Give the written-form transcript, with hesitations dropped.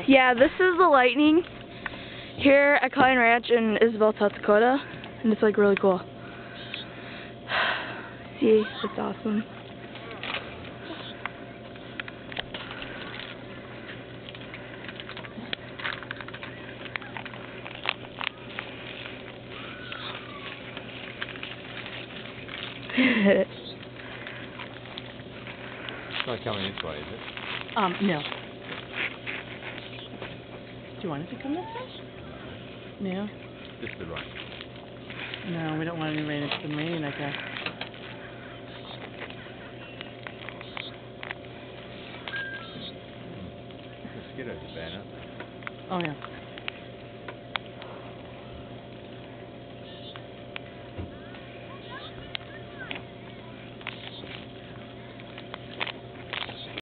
Yeah, this is the lightning here at Klein Ranch in Isabel, South Dakota, and it's like really cool. See, it's awesome. It's not coming this way, is it? No. Do you want it to come this way? No. Just the rain. No, we don't want any rain. It's been raining, I guess. The mosquitoes are bad, aren't they? Oh, yeah.